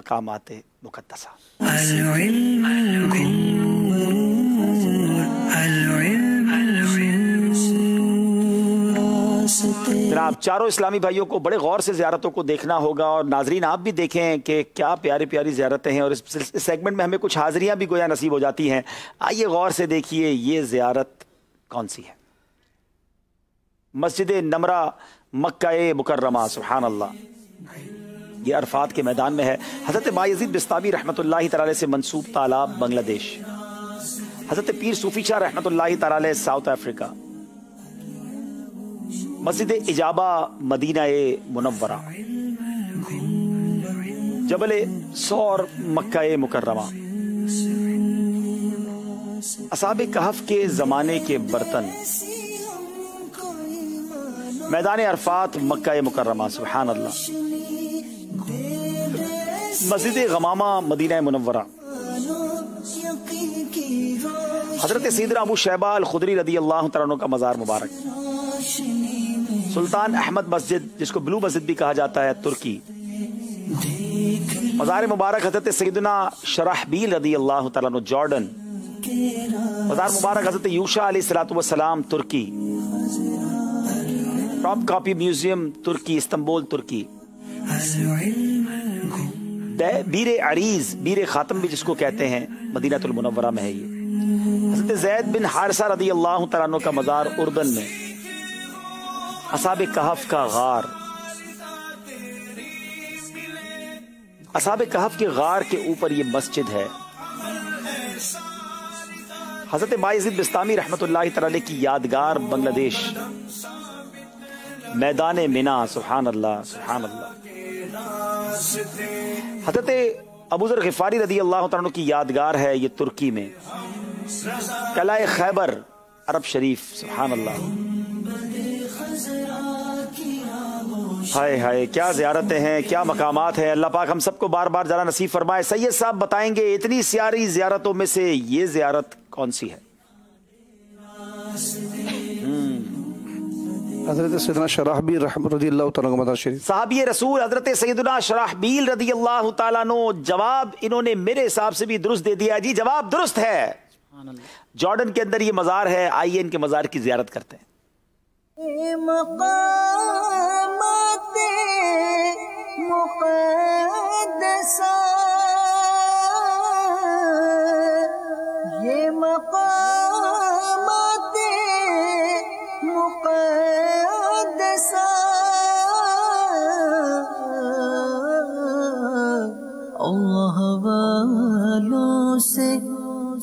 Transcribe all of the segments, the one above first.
मकामात मुक़द्दसा। जनाब, चारों इस्लामी भाइयों को बड़े गौर से ज़ियारतों को देखना होगा और नाजरीन आप भी देखें कि क्या प्यारी प्यारी ज़ियारतें हैं और इस सेगमेंट में हमें कुछ हाज़िरियाँ भी गोया नसीब हो जाती हैं। आइए गौर से देखिए ये ज़ियारत कौन सी है। मस्जिद नमरा मक्का मुकर्रमा, सुभान अल्लाह, ये अरफात के मैदान में है। हज़रत बायज़ीद बिस्तामी रहमतुल्लाहि तआला से मंसूब तालाब बांग्लादेश, हज़रत पीर सूफी शाह रहमतुल्लाहि तआला साउथ अफ्रीका, मस्जिद इजाबा मदीना मुनव्वरा, जबल सौर मक्का मुकर्रमा, असहाबे कहफ के ज़माने के बर्तन, मैदान अरफात मक्का मुकर्रमा, सुभान अल्लाह, मस्जिद गमामा मदीना मुनव्वरा, हज़रत सैयदना अबू शैबा अल खुदरी रदी अल्लाह तआला अन्हु का मज़ार मुबारक, सुल्तान अहमद मस्जिद जिसको ब्लू मस्जिद भी कहा जाता है, तुर्की, मज़ार मुबारक हज़रत सैयदना शराहबील रदी अल्लाह तआला अन्हु, जॉर्डन, मज़ार मुबारक हज़रत यूशा अलैहिस्सलातु वस्सलाम, तुर्की, टॉप कॉपी म्यूजियम तुर्की, इस्तांबुल, तुर्की, बीर अरीज, बीर खातम भी जिसको कहते हैं, मदीनातुल मुनव्वरा में है ये। हज़रत ज़ैद बिन हारिसा रदी अल्लाह तआला अन्हु का मज़ार उर्दन में, असहाबे कहफ का गार, असहाबे कहफ के गार के ऊपर ये मस्जिद है। हज़रत बायज़ीद बिस्तामी रहमतुल्लाहि तआला की यादगार बांग्लादेश, मैदान मिना, सुभान अल्लाह, सुभान अल्लाह। हज़रत अबू ज़र ग़िफ़ारी रदी अल्लाह तआला की यादगार है ये तुर्की में, कलाए खैबर, अरब शरीफ, सुभान अल्लाह। हाय हाय, क्या ज़ियारतें हैं, क्या मकामात हैं। अल्लाह पाक हम सबको बार बार जाना नसीब फरमाए। सैयद साहब बताएंगे इतनी सारी ज़ियारतों में से ये ज़ियारत कौन सी है? हज़रत सैयदना शराहबील रज़ियल्लाहु तआला अन्हु मज़ार शरीफ, साहबी रसूल हज़रत सैयदना शराहबील रज़ियल्लाहु तआला अन्हु। जवाब इन्होंने मेरे हिसाब से भी दुरुस्त दे दिया जी, जवाब दुरुस्त है। जॉर्डन के अंदर ये मज़ार है। आइए इनके मज़ार की ज़ियारत करते हैं। ये मक़ामाते मुक़द्दसा अल्लाह वालों से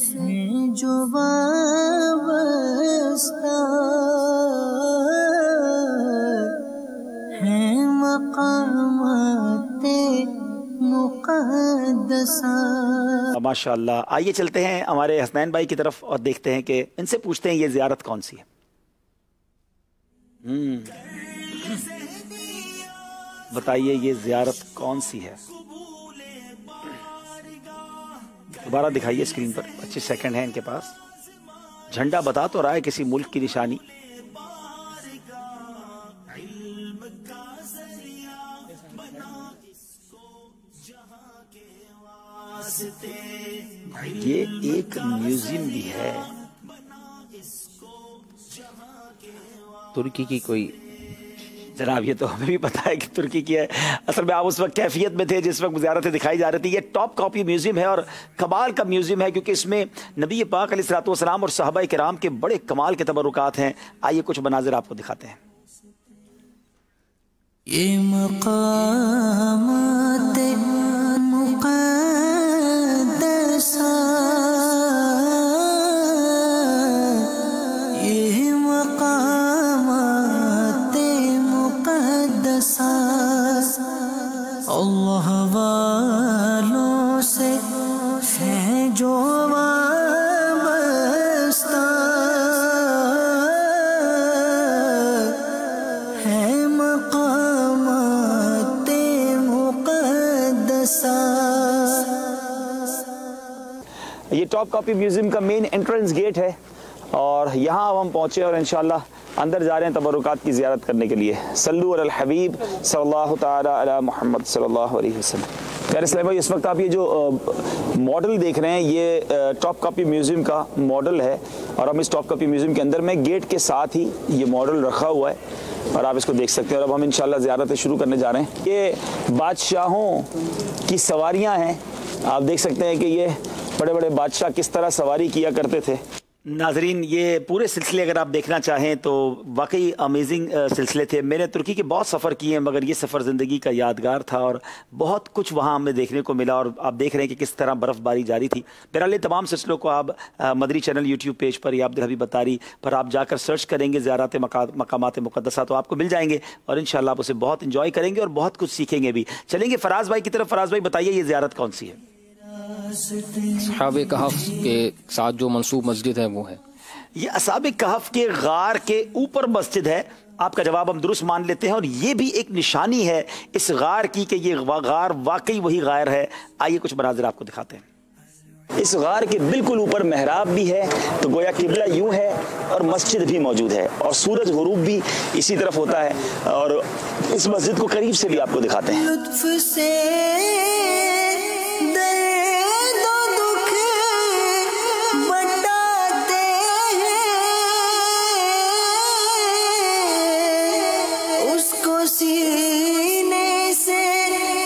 है जो वाबस्ता है मक़ामाते मुक़द्दसा। माशाअल्लाह। आइए चलते हैं हमारे हसनैन भाई की तरफ और देखते हैं कि इनसे पूछते हैं ये ज़ियारत कौन सी है। बताइए ये ज़ियारत कौन सी है? दोबारा दिखाइए स्क्रीन पर। 25 सेकंड है इनके पास। झंडा बता तो रहा है किसी मुल्क की निशानी। ये एक म्यूजियम भी है तुर्की की कोई। जनाब ये तो हमें भी पता है कि तुर्की की है। असल में आप उस वक्त कैफियत में थे जिस वक्त ज़ियारतें दिखाई जा रही थी। ये टॉप कॉपी म्यूजियम है और कमाल का म्यूजियम है क्योंकि इसमें नबी पाक अलैहिस्सलातु वस्सलाम और सहाबा किराम के बड़े कमाल के तबरुकात हैं। आइए कुछ मनाज़िर आपको दिखाते हैं। ये मक़ामाते मुक़द्दसा, ये मक़ामाते मुक़द्दसा अल्लाह वालों से है जो वाबस्ता है मक़ामाते मुक़द्दसा। ये टॉप कॉपी म्यूजियम का मेन एंट्रेंस गेट है और यहाँ अब हम पहुँचे और इंशाअल्लाह अंदर जा रहे हैं तबरुकात की ज़ियारत करने के लिए। सल्लु अलल हबीब सल्लल्लाहु तआला अला मुहम्मद सल्लल्लाहु अलैहि वसल्लम। यार इस्लाम भाई, इस वक्त आप ये जो मॉडल देख रहे हैं ये टॉप कॉपी म्यूज़ियम का मॉडल है और हम इस टॉप कॉपी म्यूज़ियम के अंदर में गेट के साथ ही ये मॉडल रखा हुआ है और आप इसको देख सकते हैं। और अब हम इंशाल्लाह ज़ियारतें शुरू करने जा रहे हैं। ये बादशाहों की सवारियाँ हैं, आप देख सकते हैं कि ये बड़े बड़े बादशाह किस तरह सवारी किया करते थे। नाजरीन, ये पूरे सिलसिले अगर आप देखना चाहें तो वाकई अमेजिंग सिलसिले थे। मैंने तुर्की के बहुत सफ़र किए हैं मगर ये सफ़र ज़िंदगी का यादगार था और बहुत कुछ वहाँ हमें देखने को मिला। और आप देख रहे हैं कि किस तरह बर्फ़बारी जारी थी। बहरहाल तमाम सिलसिलों को आप मदरी चैनल यूट्यूब पेज पर या अब्दुल हबीब बतारी पर आप जाकर सर्च करेंगे ज़ियारत मकामात मुक़द्दसा तो आपको मिल जाएंगे और इंशाअल्लाह आप उसे बहुत इंजॉय करेंगे और बहुत कुछ सीखेंगे भी। चलेंगे फ़राज़ भाई की तरफ। फ़राज़ भाई बताइए, ये ज़ियारत कौन सी है? असहाबे कहफ के साथ जो मंसूब मस्जिद है वो है ये असहाबे कहफ के गार के ऊपर मस्जिद है। आपका जवाब हम दुरुस्त मान लेते हैं और ये भी एक निशानी है इस गार की कि ये गार वाकई वही गार है। आइए कुछ मनाज़िर आपको दिखाते हैं। इस गार के बिल्कुल ऊपर मेहराब भी है तो गोया किबला यूं है और मस्जिद भी मौजूद है और सूरज गुरूब भी इसी तरफ होता है और इस मस्जिद को करीब से भी आपको दिखाते हैं। लुत्फ से सीने से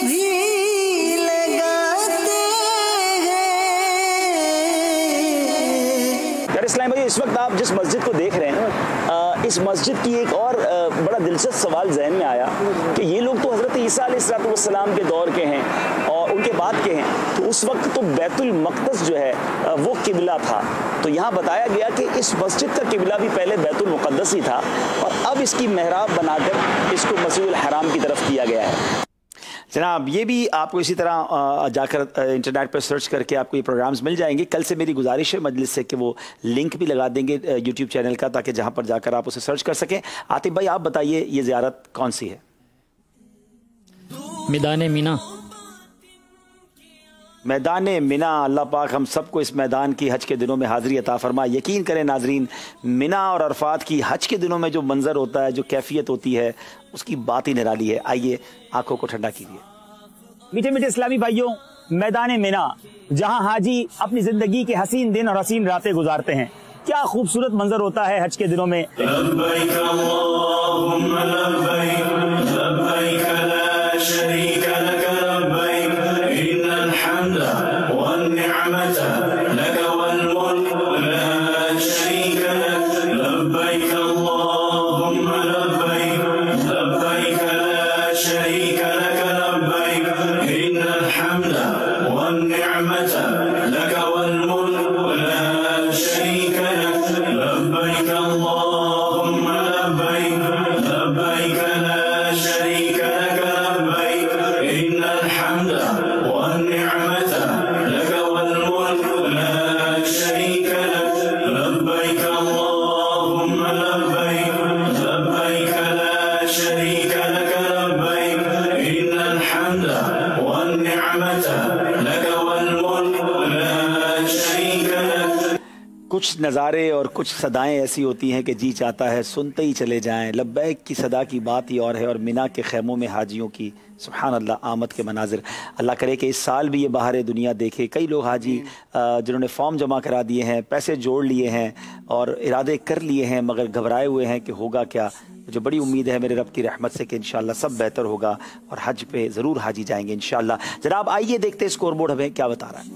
भी लगाते हैं। यार इस्लाम भाई, इस वक्त आप जिस मस्जिद को देख रहे हैं इस मस्जिद की एक और बड़ा दिलचस्प सवाल जहन में आया कि ये लोग तो हज़रत ईसा अलैहिस्सलाम के दौर के हैं और उनके बाद के हैं, तो उस वक्त तो बैतुल मक़दस जो है वो किबला था। तो यहाँ बताया गया कि इस मस्जिद का किबला भी पहले बैतुल मुक़द्दस ही था और अब इसकी मेहराब बनाकर इसको मस्जिदुल हराम की तरफ किया गया है। जनाब, ये भी आपको इसी तरह जाकर इंटरनेट पर सर्च करके आपको ये प्रोग्राम्स मिल जाएंगे। कल से मेरी गुजारिश है मजलिस से कि वो लिंक भी लगा देंगे यूट्यूब चैनल का ताकि जहाँ पर जाकर आप उसे सर्च कर सकें। आतिफ भाई, आप बताइए ये ज़ियारत कौन सी है? मैदान मिना। मैदान मिना, अल्लाह पाक हम सबको इस मैदान की हज के दिनों में हाज़िरी अता फरमा। यकीन करें नाजरीन, मिना और अरफात की हज के दिनों में जो मंज़र होता है, जो कैफियत होती है, उसकी बात ही निराली है। आइए आंखों को ठंडा कीजिए। मीठे मीठे इस्लामी भाइयों, मैदान मिना जहां हाजी अपनी जिंदगी के हसीन दिन और हसीन रातें गुजारते हैं। क्या खूबसूरत मंजर होता है हज के दिनों में। कुछ नज़ारे और कुछ सदाएं ऐसी होती हैं कि जी चाहता है सुनते ही चले जाएं। लब्बैक की सदा की बात ही और है और मिना के खैमों में हाजियों की सुभान अल्लाह आमद के मनाजिर। अल्लाह करे कि इस साल भी ये बाहर दुनिया देखे। कई लोग हाजी जिन्होंने फॉर्म जमा करा दिए हैं, पैसे जोड़ लिए हैं और इरादे कर लिए हैं मगर घबराए हुए हैं कि होगा क्या। मुझे बड़ी उम्मीद है मेरे रब की रहमत से कि इंशाअल्लाह सब बेहतर होगा और हज पे ज़रूर हाजी जाएंगे इंशाअल्लाह। जनाब आइए देखते हैं स्कोर बोर्ड हमें क्या बता रहा है।